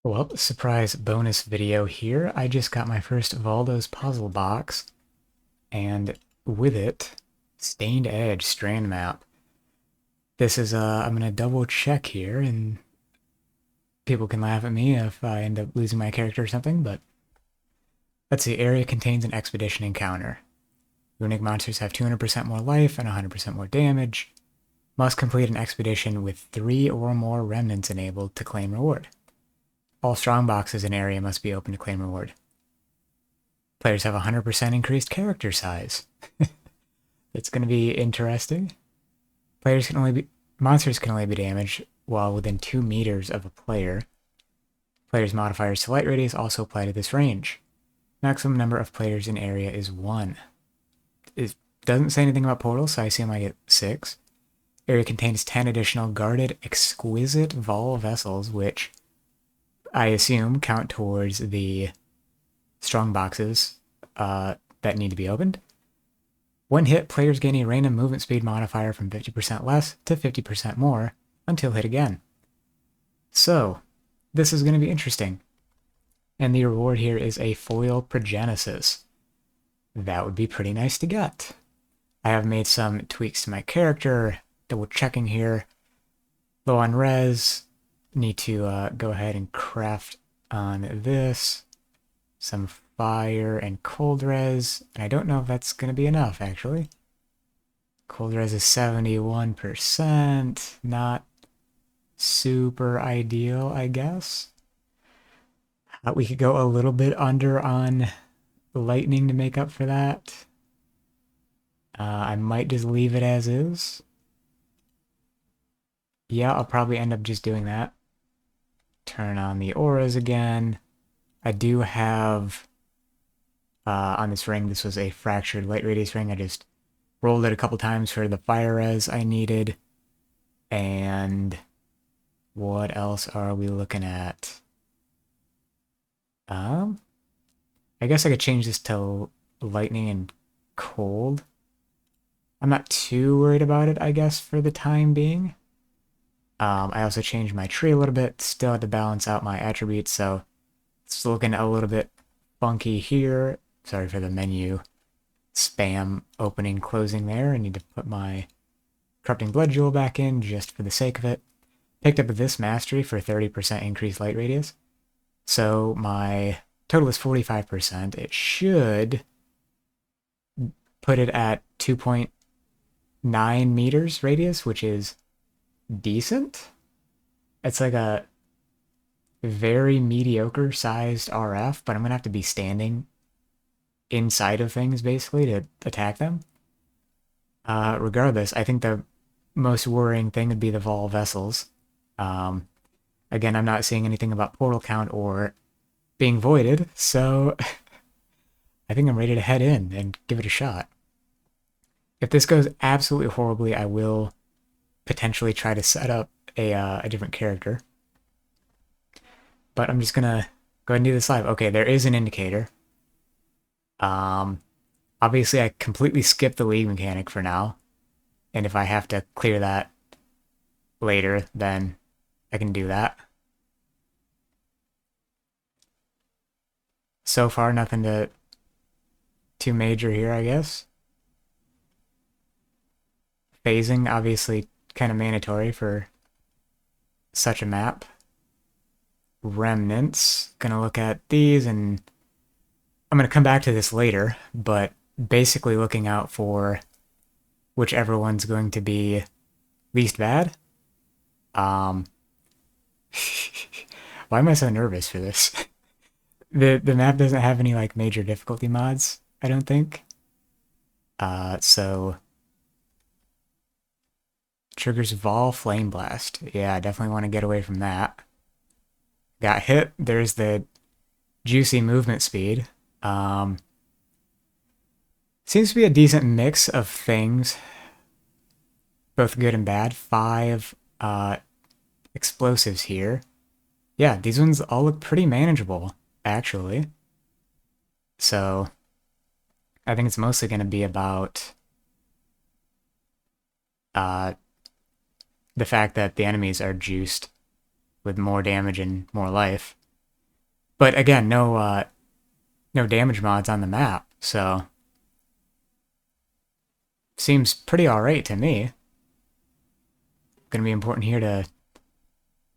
Well, surprise bonus video here. I just got my first Valdo's puzzle box, and with it, Stained Edge strand map. This is, I'm gonna double check here, and people can laugh at me if I end up losing my character or something, but let's see. Area contains an expedition encounter. Runic monsters have 200% more life and 100% more damage. Must complete an expedition with 3 or more remnants enabled to claim reward. All strong boxes in area must be open to claim reward. Players have 100% increased character size. It's going to be interesting. Monsters can only be damaged while within 2 meters of a player. Players' modifiers to light radius also apply to this range. Maximum number of players in area is 1. It doesn't say anything about portals, so I assume I get 6. Area contains 10 additional guarded exquisite Vol vessels, which I assume count towards the strong boxes that need to be opened. One hit, players gain a random movement speed modifier from 50% less to 50% more until hit again. So, this is going to be interesting. And the reward here is a foil Progenesis. That would be pretty nice to get. I have made some tweaks to my character, double checking here. Low on res, need to go ahead and craft on this. Some fire and cold res, and I don't know if that's going to be enough, actually. Cold res is 71%, not super ideal, I guess. We could go a little bit under on lightning to make up for that. I might just leave it as is. Yeah, I'll probably end up just doing that. Turn on the auras again. I do have on this ring, this was a fractured light radius ring. I just rolled it a couple times for the fire res I needed. And what else are we looking at? I guess I could change this to lightning and cold. I'm not too worried about it, I guess, for the time being. I also changed my tree a little bit, still had to balance out my attributes, so it's looking a little bit funky here. Sorry for the menu spam opening, closing there. I need to put my Corrupting Blood Jewel back in just for the sake of it. Picked up this mastery for 30% increased light radius. So my total is 45%. It should put it at 2.9 meters radius, which is decent. It's like a very mediocre sized RF, but I'm going to have to be standing inside of things basically to attack them. Regardless, I think the most worrying thing would be the Vol vessels. Again, I'm not seeing anything about portal count or being voided, so I think I'm ready to head in and give it a shot. If this goes absolutely horribly, I will potentially try to set up a different character. But I'm just gonna go ahead and do this live. Okay, there is an indicator. Obviously I completely skipped the league mechanic for now. And if I have to clear that later, then I can do that. So far, nothing too major here, I guess. Phasing, obviously kind of mandatory for such a map. Remnants, gonna look at these, and I'm gonna come back to this later, but basically looking out for whichever one's going to be least bad. Why am I so nervous for this? The map doesn't have any like major difficulty mods, I don't think. So triggers Vol Flame Blast. Yeah, I definitely want to get away from that. Got hit. There's the juicy movement speed. Seems to be a decent mix of things, both good and bad. 5 explosives here. Yeah, these ones all look pretty manageable, actually. So I think it's mostly going to be about the fact that the enemies are juiced with more damage and more life. But again, no damage mods on the map, so seems pretty alright to me. Gonna be important here to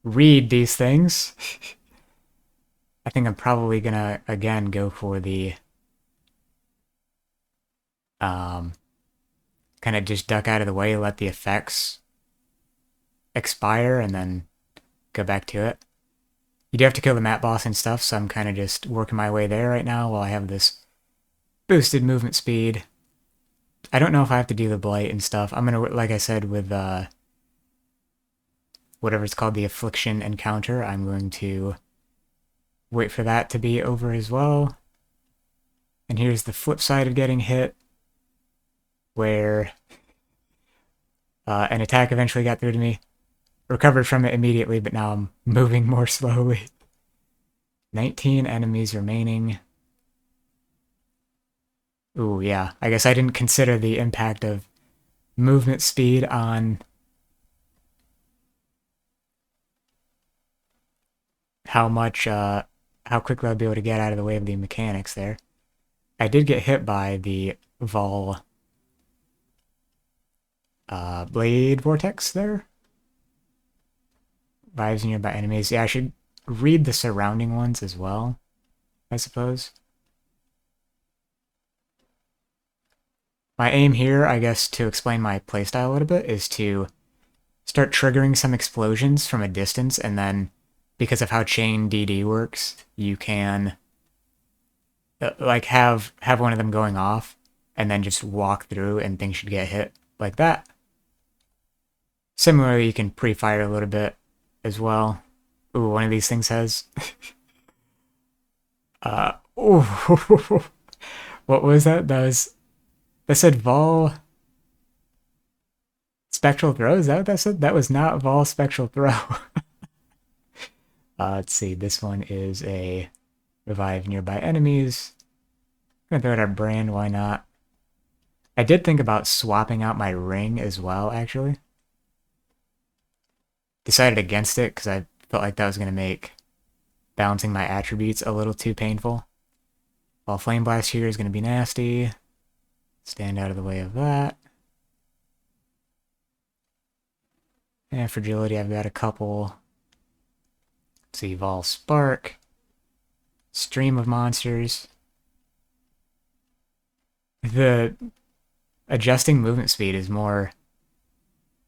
read these things. I think I'm probably gonna again go for the kind of just duck out of the way, let the effects expire, and then go back to it. You do have to kill the map boss and stuff, so I'm kind of just working my way there right now while I have this boosted movement speed. I don't know if I have to do the blight and stuff. I'm gonna, like I said, with whatever it's called, the Affliction encounter, I'm going to wait for that to be over as well. And here's the flip side of getting hit, where an attack eventually got through to me. Recovered from it immediately, but now I'm moving more slowly. 19 enemies remaining. Ooh, yeah. I guess I didn't consider the impact of movement speed on how quickly I'll be able to get out of the way of the mechanics there. I did get hit by the Vol Blade Vortex there. Vibes nearby enemies. Yeah, I should read the surrounding ones as well, I suppose. My aim here, I guess, to explain my playstyle a little bit, is to start triggering some explosions from a distance, and then, because of how chain DD works, you can like have one of them going off, and then just walk through, and things should get hit like that. Similarly, you can pre-fire a little bit as well. Ooh, one of these things has... ooh. What was that? That said Vol... Spectral Throw? Is that what that said? That was not Vol Spectral Throw. Let's see. This one is a Revive Nearby Enemies. I'm gonna throw out our brand, why not? I did think about swapping out my ring as well, actually. Decided against it because I felt like that was going to make balancing my attributes a little too painful. While Flame Blast here is going to be nasty. Stand out of the way of that. And Fragility, I've got a couple. Let's see, Vol Spark. Stream of Monsters. The adjusting movement speed is more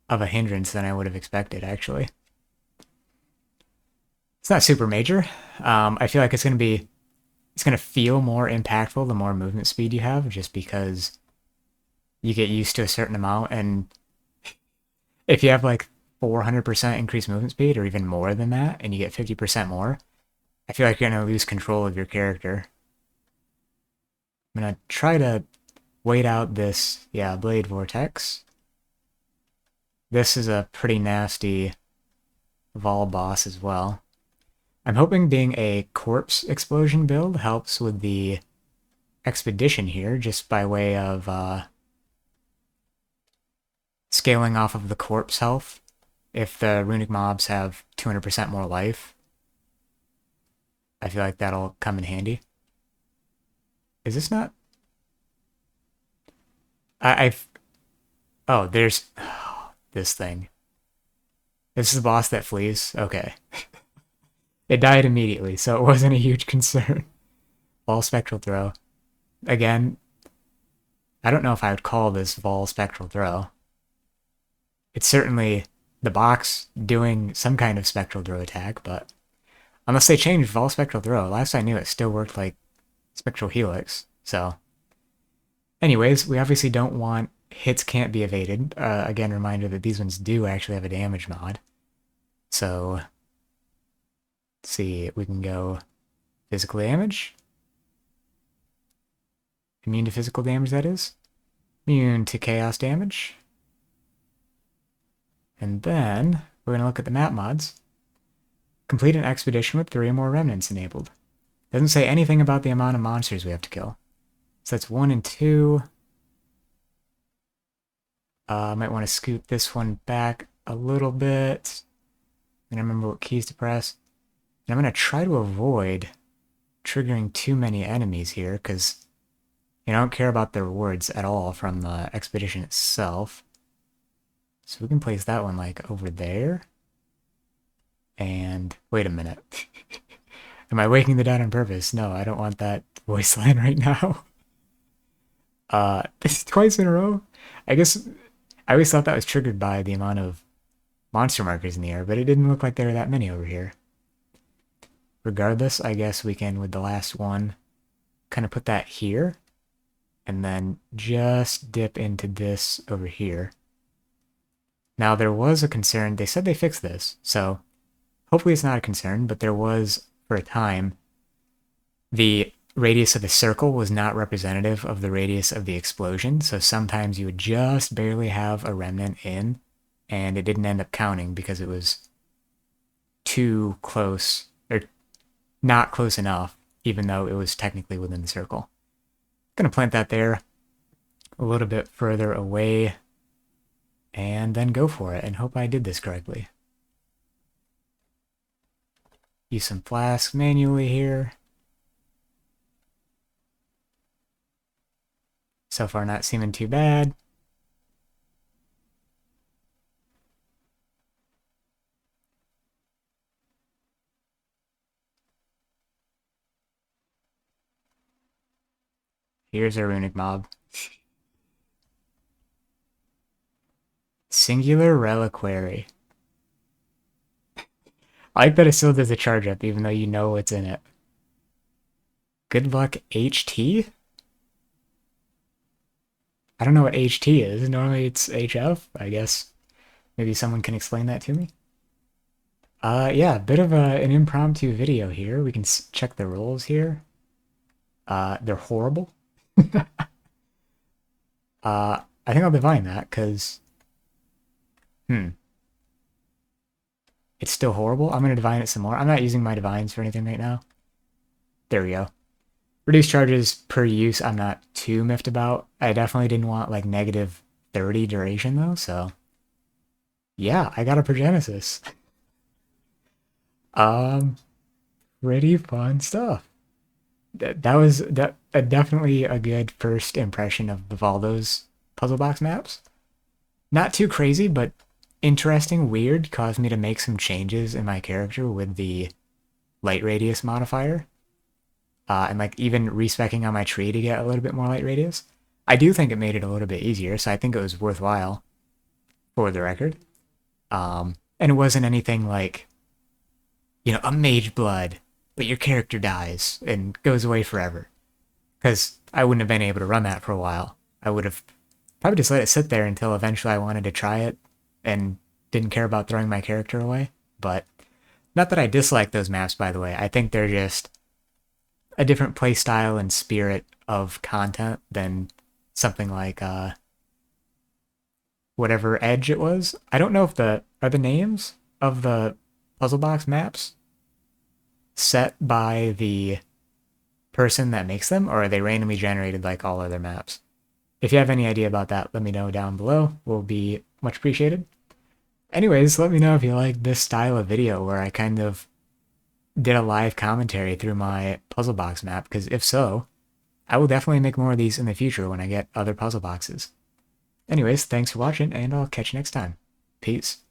of a hindrance than I would have expected, actually. It's not super major. I feel like it's going to feel more impactful the more movement speed you have, just because you get used to a certain amount, and if you have like 400% increased movement speed, or even more than that, and you get 50% more, I feel like you're going to lose control of your character. I'm going to try to wait out this, Blade Vortex. This is a pretty nasty Vol boss as well. I'm hoping being a corpse explosion build helps with the expedition here, just by way of scaling off of the corpse health. If the runic mobs have 200% more life, I feel like that'll come in handy. Is this not? Oh, there's this thing. This is the boss that flees? Okay. It died immediately, so it wasn't a huge concern. Vol Spectral Throw. Again, I don't know if I would call this Vol Spectral Throw. It's certainly the box doing some kind of Spectral Throw attack, but unless they changed Vol Spectral Throw, last I knew it still worked like Spectral Helix, so... Anyways, we obviously don't want hits can't be evaded. Again, reminder that these ones do actually have a damage mod. So, let's see, we can go physical damage. Immune to physical damage, that is. Immune to chaos damage. And then, we're going to look at the map mods. Complete an expedition with 3 or more remnants enabled. Doesn't say anything about the amount of monsters we have to kill. So that's 1 and 2. Might want to scoot this one back a little bit. And remember what keys to press. And I'm going to try to avoid triggering too many enemies here, because I don't care about the rewards at all from the expedition itself. So we can place that one like over there. And wait a minute. Am I waking the dead on purpose? No, I don't want that voice line right now. This is twice in a row. I guess I always thought that was triggered by the amount of monster markers in the air, but it didn't look like there were that many over here. Regardless, I guess we can, with the last one, kind of put that here, and then just dip into this over here. Now, there was a concern. They said they fixed this, so hopefully it's not a concern, but there was, for a time, the radius of a circle was not representative of the radius of the explosion, so sometimes you would just barely have a remnant in, and it didn't end up counting because it was too close, or not close enough, even though it was technically within the circle. I'm going to plant that there a little bit further away, and then go for it, and hope I did this correctly. Use some flasks manually here. So far not seeming too bad. Here's our runic mob. Singular Reliquary. I like that it still does a charge up, even though you know what's in it. Good luck HT? I don't know what HT is. Normally it's HF, I guess. Maybe someone can explain that to me. Yeah, a bit of an impromptu video here. We can check the rolls here. They're horrible. I think I'll divine that, because... It's still horrible. I'm going to divine it some more. I'm not using my divines for anything right now. There we go. Reduced charges per use, I'm not too miffed about. I definitely didn't want like negative 30 duration though, so... Yeah, I got a Progenesis. Pretty fun stuff. That was definitely a good first impression of Vivaldo's puzzle box maps. Not too crazy, but interesting, weird, caused me to make some changes in my character with the light radius modifier. And like even respecking on my tree to get a little bit more light radius. I do think it made it a little bit easier, so I think it was worthwhile for the record. And it wasn't anything like, a mage blood, but your character dies and goes away forever. Because I wouldn't have been able to run that for a while. I would have probably just let it sit there until eventually I wanted to try it and didn't care about throwing my character away. But not that I dislike those maps, by the way. I think they're just a different play style and spirit of content than something like whatever Edge it was. I don't know if are the names of the puzzle box maps set by the person that makes them, or are they randomly generated like all other maps? If you have any idea about that, let me know down below. Will be much appreciated. Anyways, let me know if you like this style of video where I kind of did a live commentary through my puzzle box map, because if so, I will definitely make more of these in the future when I get other puzzle boxes. Anyways, thanks for watching, and I'll catch you next time. Peace.